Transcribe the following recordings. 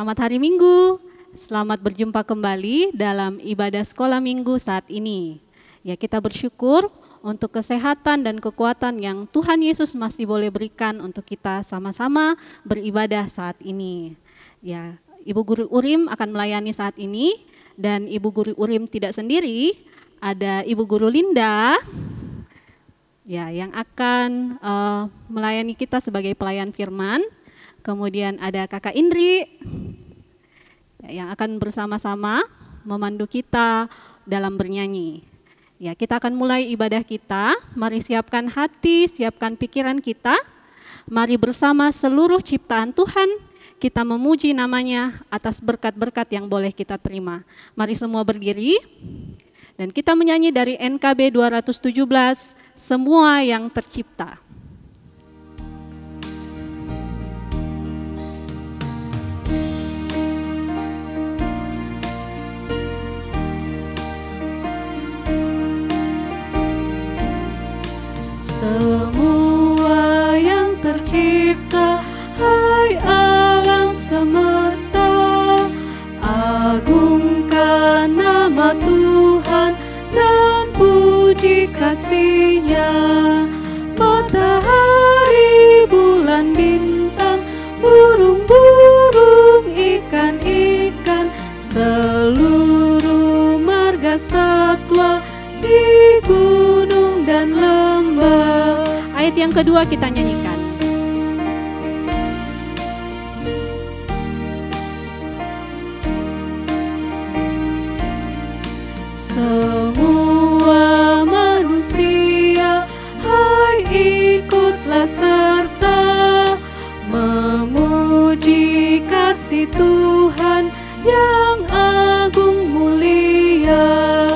Selamat hari Minggu, selamat berjumpa kembali dalam ibadah sekolah Minggu saat ini. Ya, kita bersyukur untuk kesehatan dan kekuatan yang Tuhan Yesus masih boleh berikan untuk kita sama-sama beribadah saat ini. Ya, Ibu Guru Urim akan melayani saat ini dan Ibu Guru Urim tidak sendiri, ada Ibu Guru Linda ya yang akan melayani kita sebagai pelayan firman. Kemudian ada Kakak Indri yang akan bersama-sama memandu kita dalam bernyanyi. Ya, kita akan mulai ibadah kita. Mari siapkan hati, siapkan pikiran kita. Mari bersama seluruh ciptaan Tuhan kita memuji namanya atas berkat-berkat yang boleh kita terima. Mari semua berdiri dan kita menyanyi dari NKB 217, Semua yang Tercipta. Semua yang tercipta, hai alam semesta, agungkan nama Tuhan dan puji kasih-Nya. Matahari, bulan, bintang, burung-burung, ikan-ikan, seluruh marga satwa di gunung dan lembah. Ayat yang kedua kita nyanyikan. Semua manusia, hai ikutlah serta memuji kasih Tuhan yang agung mulia.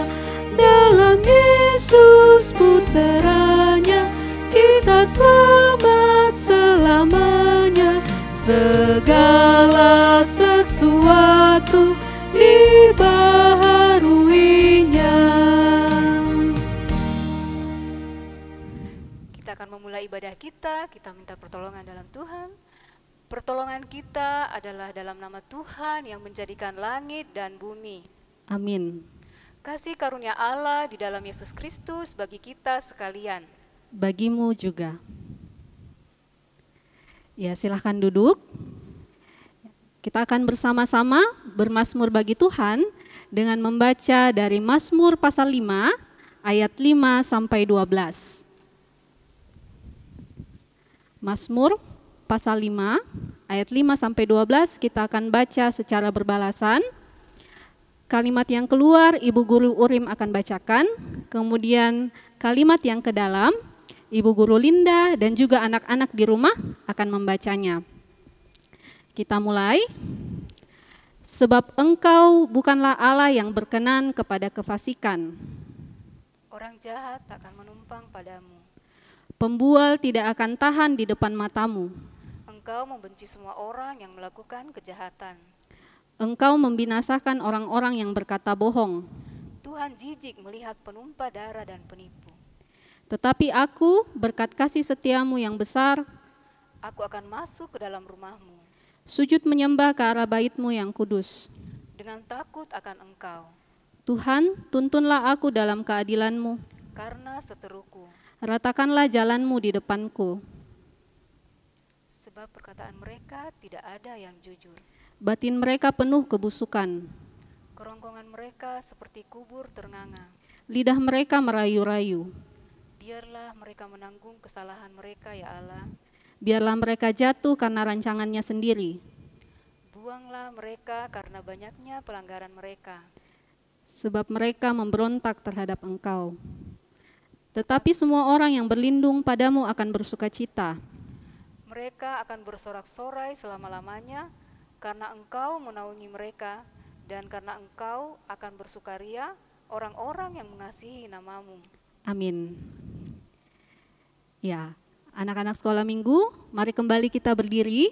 Dalam Yesus putranya kita selamat selamanya. Segala sesuatu dibaharuinya. Kita akan memulai ibadah kita minta pertolongan dalam Tuhan. Pertolongan kita adalah dalam nama Tuhan yang menjadikan langit dan bumi. Amin. Kasih karunia Allah di dalam Yesus Kristus bagi kita sekalian. Bagimu juga. Ya, silahkan duduk. Kita akan bersama-sama bermazmur bagi Tuhan dengan membaca dari Mazmur pasal 5 ayat 5 sampai 12. Mazmur pasal 5 ayat 5 sampai 12 kita akan baca secara berbalasan. Kalimat yang keluar Ibu Guru Urim akan bacakan, kemudian kalimat yang ke dalam Ibu Guru Linda dan juga anak-anak di rumah akan membacanya. Kita mulai. Sebab Engkau bukanlah Allah yang berkenan kepada kefasikan. Orang jahat tak akan menumpang padamu. Pembual tidak akan tahan di depan matamu. Engkau membenci semua orang yang melakukan kejahatan. Engkau membinasakan orang-orang yang berkata bohong. Tuhan jijik melihat penumpah darah dan penipu. Tetapi aku, berkat kasih setiamu yang besar, aku akan masuk ke dalam rumahmu. Sujud menyembah ke arah bait-Mu yang kudus. Dengan takut akan Engkau. Tuhan, tuntunlah aku dalam keadilan-Mu. Karena seteruku. Ratakanlah jalan-Mu di depanku. Sebab perkataan mereka tidak ada yang jujur. Batin mereka penuh kebusukan. Kerongkongan mereka seperti kubur ternganga. Lidah mereka merayu-rayu. Biarlah mereka menanggung kesalahan mereka, ya Allah. Biarlah mereka jatuh karena rancangannya sendiri. Buanglah mereka karena banyaknya pelanggaran mereka. Sebab mereka memberontak terhadap Engkau. Tetapi semua orang yang berlindung padamu akan bersukacita. Mereka akan bersorak-sorai selama-lamanya karena Engkau menaungi mereka, dan karena Engkau akan bersukaria orang-orang yang mengasihi nama-Mu. Amin. Ya, anak-anak sekolah minggu, mari kembali kita berdiri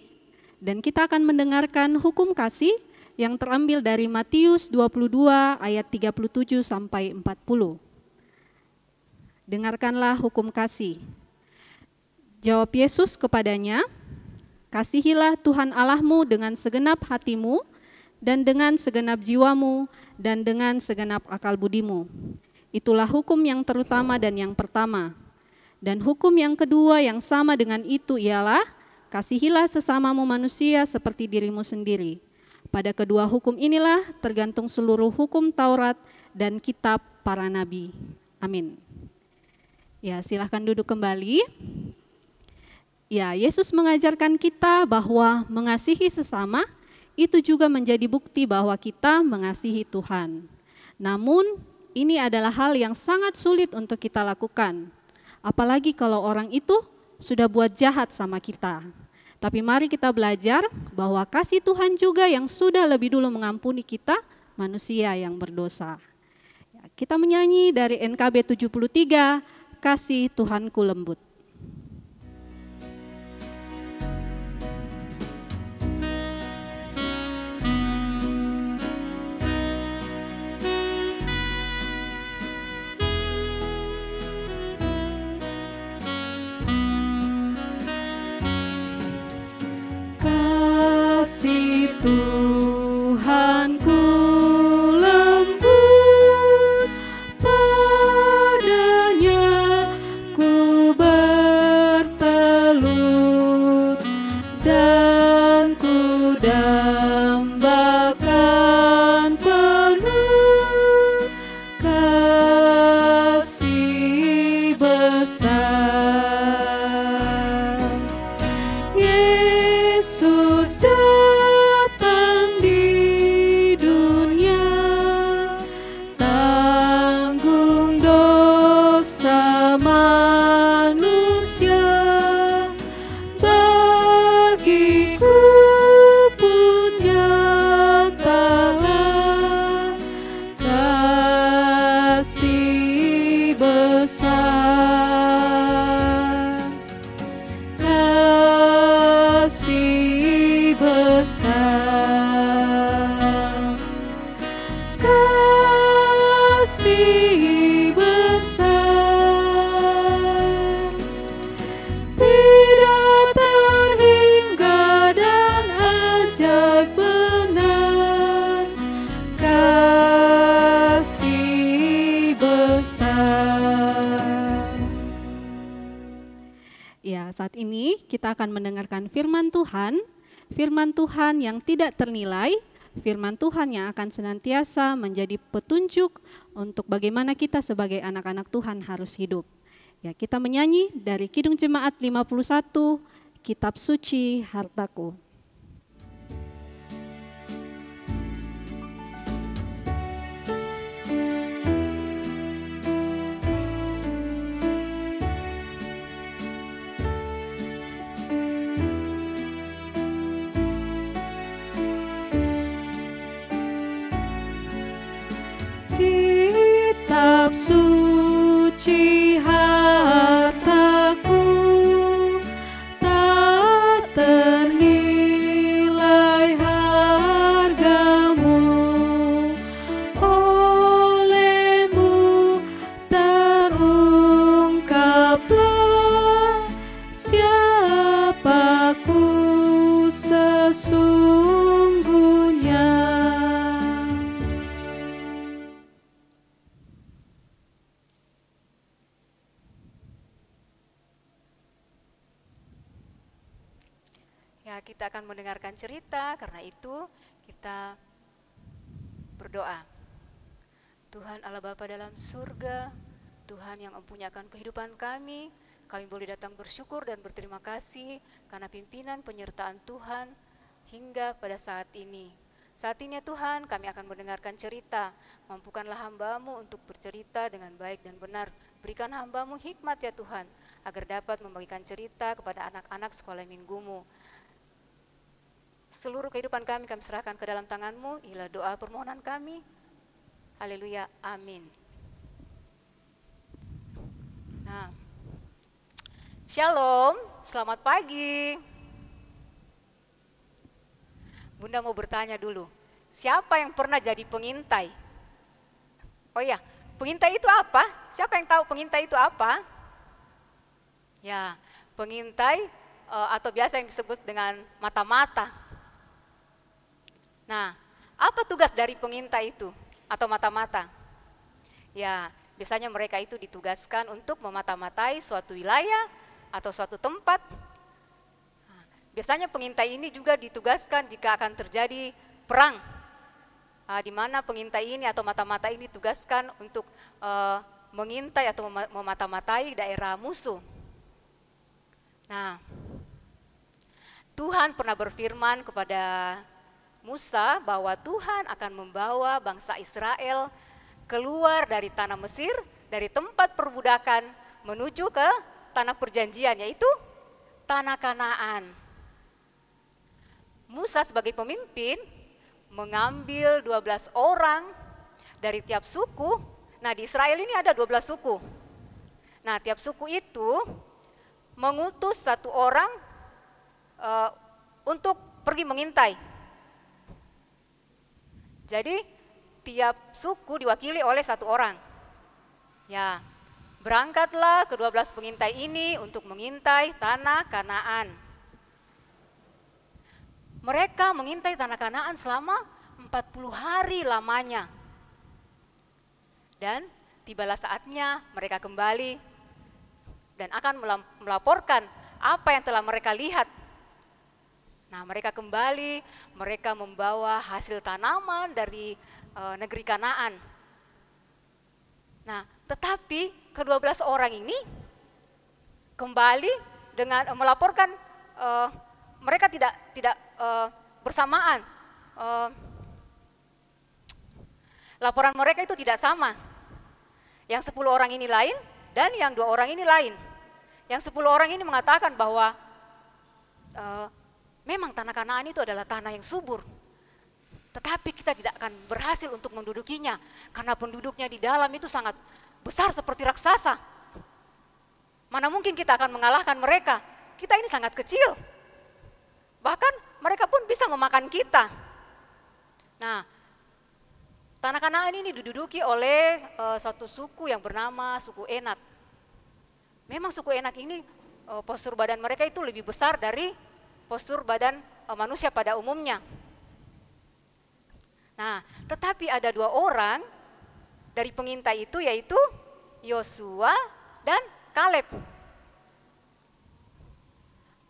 dan kita akan mendengarkan hukum kasih yang terambil dari Matius 22 ayat 37 sampai 40. Dengarkanlah hukum kasih. Jawab Yesus kepadanya, Kasihilah Tuhan Allahmu dengan segenap hatimu, dan dengan segenap jiwamu, dan dengan segenap akal budimu. Itulah hukum yang terutama dan yang pertama. Dan hukum yang kedua yang sama dengan itu ialah, kasihilah sesamamu manusia seperti dirimu sendiri. Pada kedua hukum inilah tergantung seluruh hukum Taurat dan kitab para nabi. Amin. Ya, silahkan duduk kembali. Ya, Yesus mengajarkan kita bahwa mengasihi sesama itu juga menjadi bukti bahwa kita mengasihi Tuhan. Namun, ini adalah hal yang sangat sulit untuk kita lakukan. Apalagi kalau orang itu sudah buat jahat sama kita. Tapi mari kita belajar bahwa kasih Tuhan juga yang sudah lebih dulu mengampuni kita, manusia yang berdosa. Ya, kita menyanyi dari NKB 73, Kasih Tuhanku Lembut. Tuhanku lembut, padanya ku bertelut, dan ku dambakan penuh kasih besar. Yesus datang di dunia, tanggung dosa manusia, bagiku pun nyatalah kasih besar. Kasih besar, kasih besar, tidak terhingga dan ajaib benar, kasih besar. Ya, saat ini kita akan mendengarkan firman Tuhan yang tidak ternilai, firman Tuhan yang akan senantiasa menjadi petunjuk untuk bagaimana kita sebagai anak-anak Tuhan harus hidup. Ya, kita menyanyi dari Kidung Jemaat 51, Kitab Suci Hartaku. Kitab suci hartaku, tak ternilai hargamu, olehmu terungkaplah siapaku sesungguhnya. Ya, kita akan mendengarkan cerita, karena itu kita berdoa. Tuhan Allah Bapa dalam surga, Tuhan yang mempunyakan kehidupan kami boleh datang bersyukur dan berterima kasih karena pimpinan penyertaan Tuhan hingga pada saat ini. Saat ini Tuhan, kami akan mendengarkan cerita. Mampukanlah hamba-Mu untuk bercerita dengan baik dan benar. Berikan hamba-Mu hikmat ya Tuhan, agar dapat membagikan cerita kepada anak-anak sekolah minggu-Mu. Seluruh kehidupan kami serahkan ke dalam tangan-Mu. Inilah doa permohonan kami. Haleluya, amin. Nah, Shalom, selamat pagi. Bunda mau bertanya dulu, siapa yang pernah jadi pengintai? Oh iya, pengintai itu apa? Siapa yang tahu pengintai itu apa? Ya, pengintai atau biasa yang disebut dengan mata-mata. Nah, apa tugas dari pengintai itu atau mata-mata? Ya, biasanya mereka itu ditugaskan untuk memata-matai suatu wilayah atau suatu tempat. Nah, biasanya pengintai ini juga ditugaskan jika akan terjadi perang, di mana pengintai ini atau mata-mata ini ditugaskan untuk mengintai atau memata-matai daerah musuh. Nah, Tuhan pernah berfirman kepada Musa bahwa Tuhan akan membawa bangsa Israel keluar dari tanah Mesir, dari tempat perbudakan menuju ke tanah perjanjian, yaitu tanah Kanaan. Musa sebagai pemimpin mengambil 12 orang dari tiap suku. Nah, di Israel ini ada 12 suku. Nah, tiap suku itu mengutus satu orang untuk pergi mengintai. Jadi tiap suku diwakili oleh satu orang. Ya, berangkatlah ke-12 pengintai ini untuk mengintai tanah Kanaan. Mereka mengintai tanah Kanaan selama 40 hari lamanya. Dan tibalah saatnya mereka kembali dan akan melaporkan apa yang telah mereka lihat. Nah, mereka kembali, mereka membawa hasil tanaman dari negeri Kanaan. Nah, tetapi ke-12 orang ini kembali dengan melaporkan mereka tidak bersamaan. Laporan mereka itu tidak sama. Yang 10 orang ini lain dan yang 2 orang ini lain. Yang 10 orang ini mengatakan bahwa memang tanah Kanaan itu adalah tanah yang subur, tetapi kita tidak akan berhasil untuk mendudukinya, karena penduduknya di dalam itu sangat besar seperti raksasa. Mana mungkin kita akan mengalahkan mereka, kita ini sangat kecil, bahkan mereka pun bisa memakan kita. Nah, tanah Kanaan ini diduduki oleh suatu suku yang bernama suku Enak. Memang suku Enak ini postur badan mereka itu lebih besar dari postur badan manusia pada umumnya. Nah, tetapi ada 2 orang dari pengintai itu, yaitu Yosua dan Kaleb.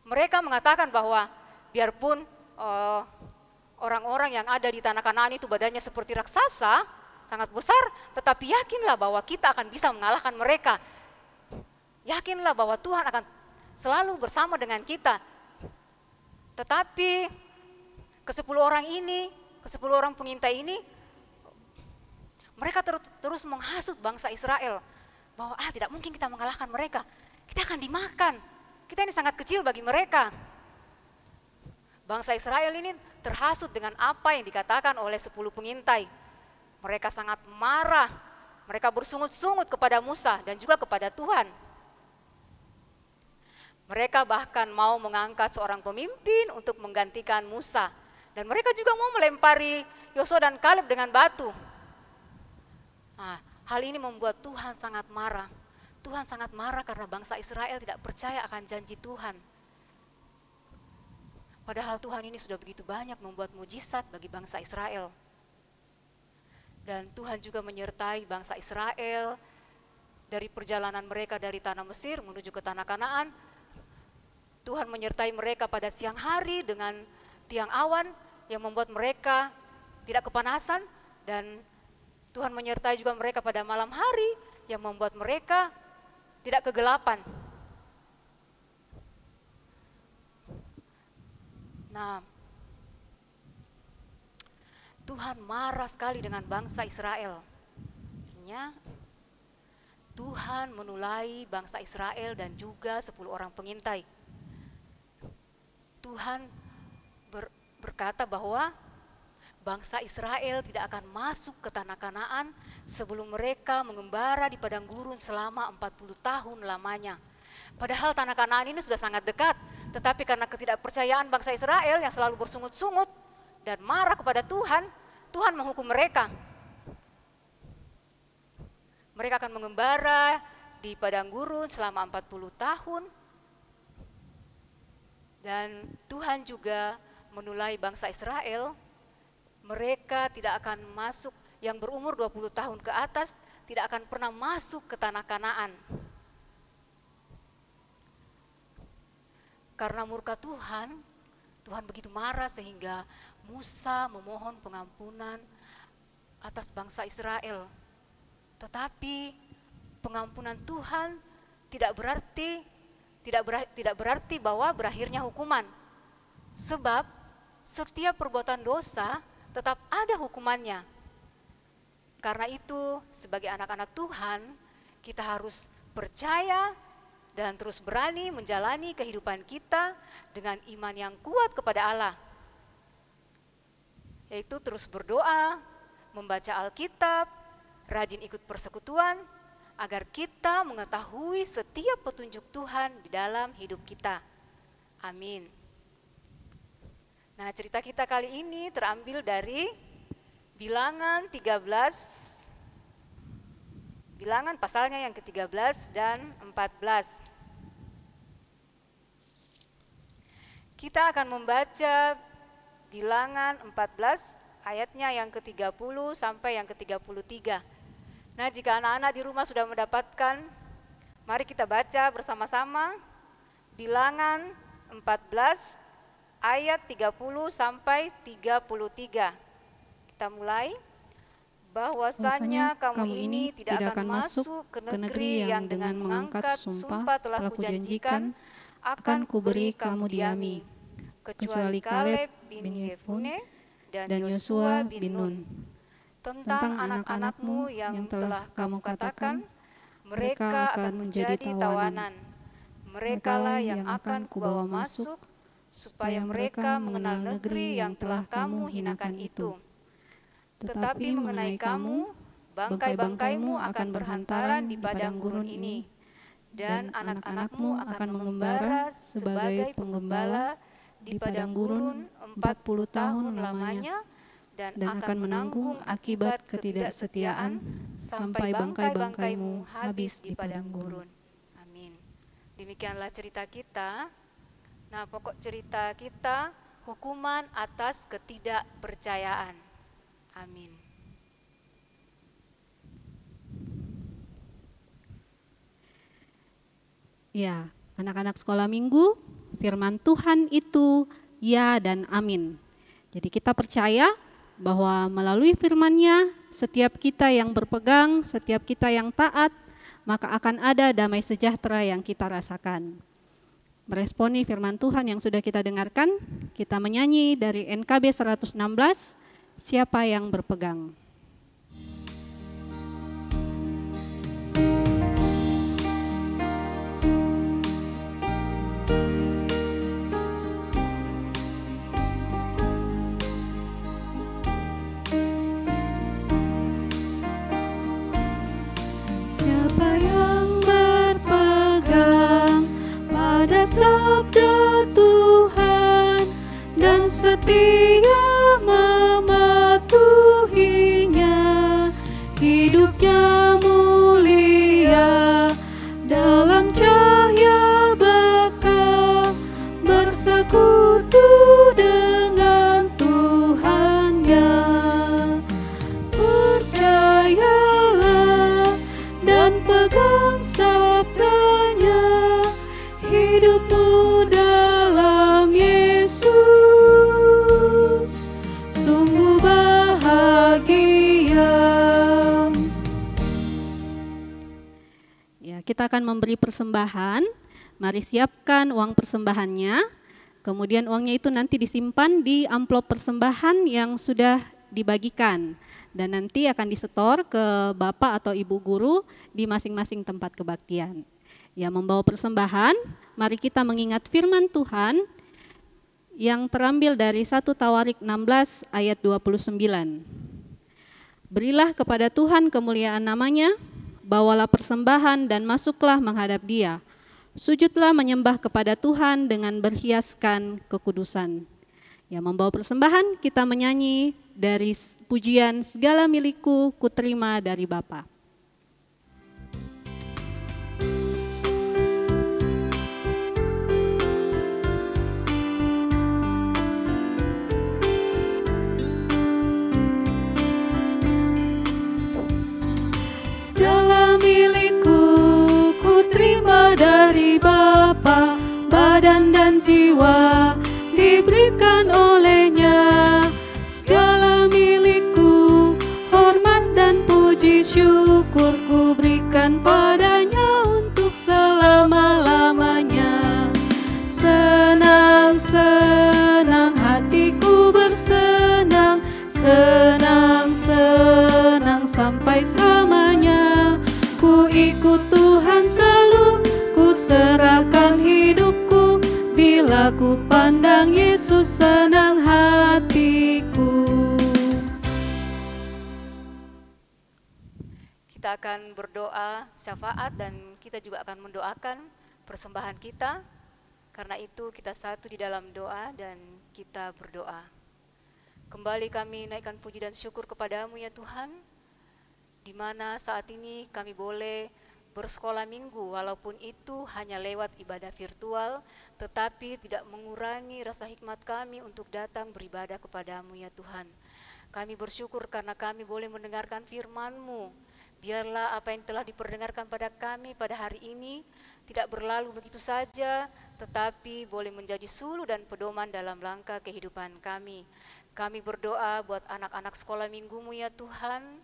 Mereka mengatakan bahwa biarpun orang-orang yang ada di tanah Kanaan itu badannya seperti raksasa, sangat besar, tetapi yakinlah bahwa kita akan bisa mengalahkan mereka. Yakinlah bahwa Tuhan akan selalu bersama dengan kita. Tetapi ke-10 orang ini, ke-10 orang pengintai ini, mereka terus menghasut bangsa Israel bahwa tidak mungkin kita mengalahkan mereka, kita akan dimakan, kita ini sangat kecil bagi mereka. Bangsa Israel ini terhasut dengan apa yang dikatakan oleh 10 pengintai. Mereka sangat marah, mereka bersungut-sungut kepada Musa dan juga kepada Tuhan. Mereka bahkan mau mengangkat seorang pemimpin untuk menggantikan Musa. Dan mereka juga mau melempari Yosua dan Kaleb dengan batu. Nah, hal ini membuat Tuhan sangat marah. Tuhan sangat marah karena bangsa Israel tidak percaya akan janji Tuhan. Padahal Tuhan ini sudah begitu banyak membuat mujizat bagi bangsa Israel. Dan Tuhan juga menyertai bangsa Israel dari perjalanan mereka dari tanah Mesir menuju ke tanah Kanaan. Tuhan menyertai mereka pada siang hari dengan tiang awan yang membuat mereka tidak kepanasan, dan Tuhan menyertai juga mereka pada malam hari yang membuat mereka tidak kegelapan. Nah, Tuhan marah sekali dengan bangsa Israel. Akhirnya Tuhan menulai bangsa Israel dan juga 10 orang pengintai. Tuhan berkata bahwa bangsa Israel tidak akan masuk ke tanah Kanaan sebelum mereka mengembara di padang gurun selama 40 tahun lamanya. Padahal tanah Kanaan ini sudah sangat dekat, tetapi karena ketidakpercayaan bangsa Israel yang selalu bersungut-sungut dan marah kepada Tuhan, Tuhan menghukum mereka. Mereka akan mengembara di padang gurun selama 40 tahun. Dan Tuhan juga menulai bangsa Israel, mereka tidak akan masuk, yang berumur 20 tahun ke atas, tidak akan pernah masuk ke tanah Kanaan. Karena murka Tuhan, Tuhan begitu marah sehingga Musa memohon pengampunan atas bangsa Israel. Tetapi pengampunan Tuhan tidak berarti bahwa berakhirnya hukuman. Sebab setiap perbuatan dosa tetap ada hukumannya. Karena itu sebagai anak-anak Tuhan, kita harus percaya dan terus berani menjalani kehidupan kita dengan iman yang kuat kepada Allah. Yaitu terus berdoa, membaca Alkitab, rajin ikut persekutuan, agar kita mengetahui setiap petunjuk Tuhan di dalam hidup kita. Amin. Nah, cerita kita kali ini terambil dari Bilangan 13, Bilangan pasalnya yang ke-13 dan 14. Kita akan membaca Bilangan 14 ayatnya yang ke-30 sampai yang ke-33. Nah, jika anak-anak di rumah sudah mendapatkan, mari kita baca bersama-sama Bilangan 14 ayat 30 sampai 33. Kita mulai. Bahwasanya kamu ini tidak akan masuk ke negeri yang dengan mengangkat sumpah telah kujanjikan akan kuberi kamu diami, kecuali Kaleb bin Yefune dan Yosua bin Nun. Tentang anak-anakmu yang telah kamu katakan, mereka akan menjadi tawanan. Merekalah yang akan kubawa masuk, supaya mereka mengenal negeri yang telah kamu hinakan itu. Tetapi mengenai kamu, bangkai-bangkaimu akan berhantaran di padang gurun ini, dan anak-anakmu akan mengembara sebagai penggembala di padang gurun 40 tahun lamanya, dan akan menanggung akibat ketidaksetiaan sampai bangkai-bangkaimu habis di padang gurun. Amin. Demikianlah cerita kita. Nah, pokok cerita kita hukuman atas ketidakpercayaan. Amin. Ya, anak-anak sekolah minggu, firman Tuhan itu ya dan amin. Jadi kita percaya bahwa melalui firman-Nya, setiap kita yang berpegang, setiap kita yang taat, maka akan ada damai sejahtera yang kita rasakan. Meresponi firman Tuhan yang sudah kita dengarkan, kita menyanyi dari NKB 116, siapa yang berpegang. Sabda Tuhan dan setia mematuhinya, hidupnya mulia dalam cahaya berkah, bersekutu dengan Tuhannya. Percayalah dan pegang sabdanya, hidupmu dalam Yesus sungguh bahagia. Ya, kita akan memberi persembahan. Mari siapkan uang persembahannya. Kemudian uangnya itu nanti disimpan di amplop persembahan yang sudah dibagikan. Dan nanti akan disetor ke Bapak atau Ibu Guru di masing-masing tempat kebaktian. Ya, membawa persembahan, mari kita mengingat firman Tuhan yang terambil dari 1 Tawarik 16 ayat 29. Berilah kepada Tuhan kemuliaan namanya, bawalah persembahan dan masuklah menghadap Dia. Sujudlah menyembah kepada Tuhan dengan berhiaskan kekudusan. Ya, membawa persembahan kita menyanyi dari pujian segala milikku kuterima dari Bapa. Bapa, badan dan jiwa diberikan olehnya. Segala milikku, hormat dan puji syukur ku berikan padanya untuk selama-lamanya. Senang-senang hatiku bersenang, senang-senang sampai selamanya. Ku ikut Tuhan selalu, ku serahkan hidupku, bila ku pandang Yesus senang hatiku. Kita akan berdoa syafaat dan kita juga akan mendoakan persembahan kita. Karena itu kita satu di dalam doa dan kita berdoa. Kembali kami naikkan puji dan syukur kepadamu ya Tuhan, di mana saat ini kami boleh bersekolah minggu, walaupun itu hanya lewat ibadah virtual, tetapi tidak mengurangi rasa hikmat kami untuk datang beribadah kepadamu ya Tuhan. Kami bersyukur karena kami boleh mendengarkan firman-Mu. Biarlah apa yang telah diperdengarkan pada kami pada hari ini tidak berlalu begitu saja, tetapi boleh menjadi suluh dan pedoman dalam langkah kehidupan kami. Kami berdoa buat anak-anak sekolah minggu-Mu ya Tuhan,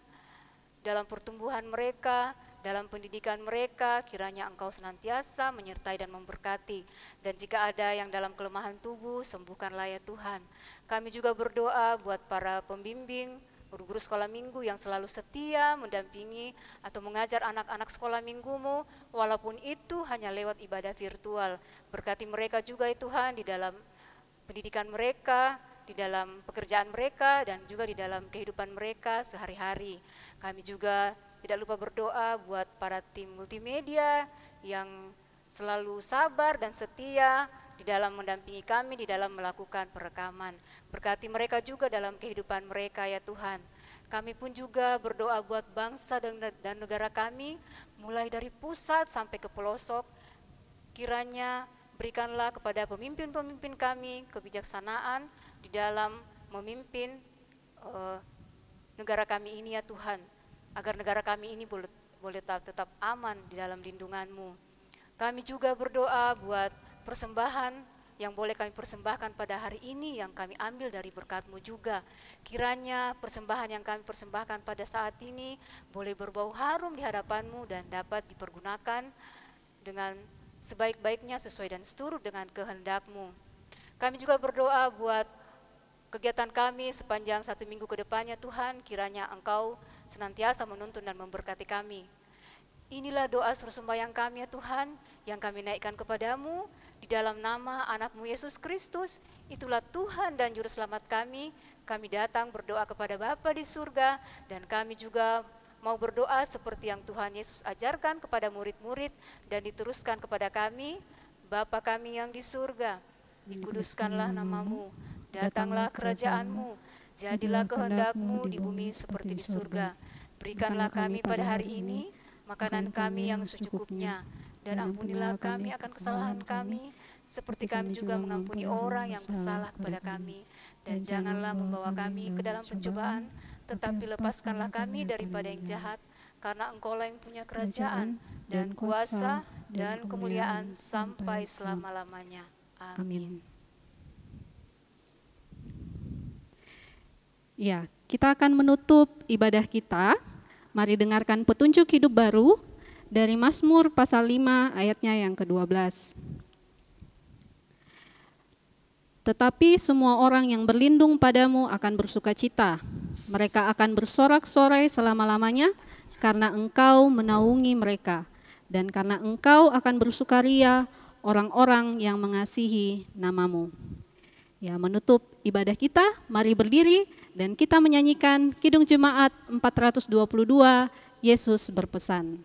dalam pertumbuhan mereka, dalam pendidikan mereka, kiranya Engkau senantiasa menyertai dan memberkati. Dan jika ada yang dalam kelemahan tubuh, sembuhkanlah ya Tuhan. Kami juga berdoa buat para pembimbing, guru-guru sekolah minggu yang selalu setia mendampingi atau mengajar anak-anak sekolah minggu-Mu, walaupun itu hanya lewat ibadah virtual. Berkati mereka juga ya Tuhan di dalam pendidikan mereka, di dalam pekerjaan mereka, dan juga di dalam kehidupan mereka sehari-hari. Kami juga tidak lupa berdoa buat para tim multimedia yang selalu sabar dan setia di dalam mendampingi kami, di dalam melakukan perekaman. Berkati mereka juga dalam kehidupan mereka ya Tuhan. Kami pun juga berdoa buat bangsa dan negara kami, mulai dari pusat sampai ke pelosok. Kiranya berikanlah kepada pemimpin-pemimpin kami kebijaksanaan di dalam memimpin negara kami ini ya Tuhan, agar negara kami ini boleh tetap aman di dalam lindungan-Mu. Kami juga berdoa buat persembahan yang boleh kami persembahkan pada hari ini, yang kami ambil dari berkat-Mu juga. Kiranya persembahan yang kami persembahkan pada saat ini boleh berbau harum di hadapan-Mu dan dapat dipergunakan dengan sebaik-baiknya sesuai dan seturut dengan kehendak-Mu. Kami juga berdoa buat kegiatan kami sepanjang 1 minggu ke depannya Tuhan, kiranya Engkau senantiasa menuntun dan memberkati kami. Inilah doa seru sembahyang kami ya Tuhan, yang kami naikkan kepadamu di dalam nama anak-Mu Yesus Kristus. Itulah Tuhan dan Juru Selamat kami. Kami datang berdoa kepada Bapa di surga, dan kami juga mau berdoa seperti yang Tuhan Yesus ajarkan kepada murid-murid dan diteruskan kepada kami. Bapa kami yang di surga, dikuduskanlah nama-Mu, datanglah kerajaan-Mu, jadilah kehendak-Mu di bumi seperti di surga. Berikanlah kami pada hari ini makanan kami yang secukupnya, dan ampunilah kami akan kesalahan kami, seperti kami juga mengampuni orang yang bersalah kepada kami. Dan janganlah membawa kami ke dalam pencobaan, tetapi lepaskanlah kami daripada yang jahat, karena Engkau-lah yang punya kerajaan, dan kuasa, dan kemuliaan sampai selama-lamanya. Amin. Ya, kita akan menutup ibadah kita. Mari dengarkan petunjuk hidup baru dari Mazmur pasal 5 ayatnya yang ke-12. Tetapi semua orang yang berlindung padamu akan bersukacita. Mereka akan bersorak-sorai selama-lamanya karena Engkau menaungi mereka. Dan karena Engkau akan bersukaria orang-orang yang mengasihi nama-Mu. Ya, menutup ibadah kita, mari berdiri dan kita menyanyikan Kidung Jemaat 422, Yesus berpesan.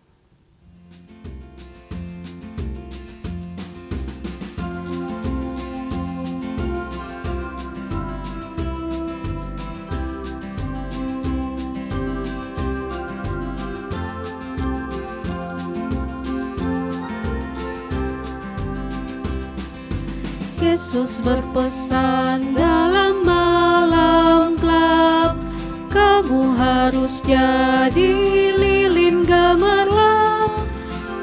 Yesus berpesan dalam malam gelap, kamu harus jadi lilin gemerlap.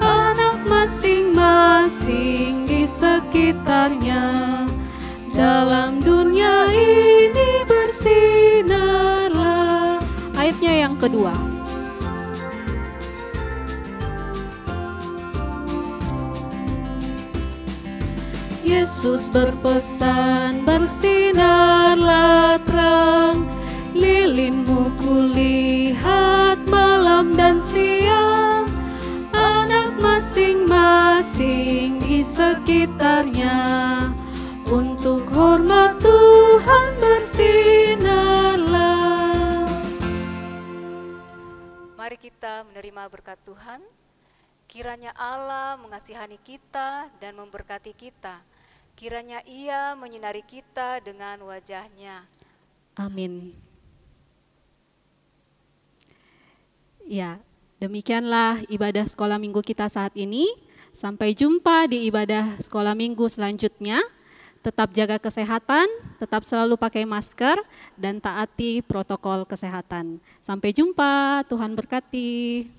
Anak masing-masing di sekitarnya. Dalam dunia ini bersinarlah. Ayatnya yang kedua. Yesus berpesan, bersinarlah terang, lilinmu kulihat malam dan siang, anak masing-masing di sekitarnya, untuk hormat Tuhan bersinarlah. Mari kita menerima berkat Tuhan. Kiranya Allah mengasihani kita dan memberkati kita. Kiranya Ia menyinari kita dengan wajah-Nya. Amin. Ya, demikianlah ibadah sekolah minggu kita saat ini. Sampai jumpa di ibadah sekolah minggu selanjutnya. Tetap jaga kesehatan, tetap selalu pakai masker, dan taati protokol kesehatan. Sampai jumpa, Tuhan berkati.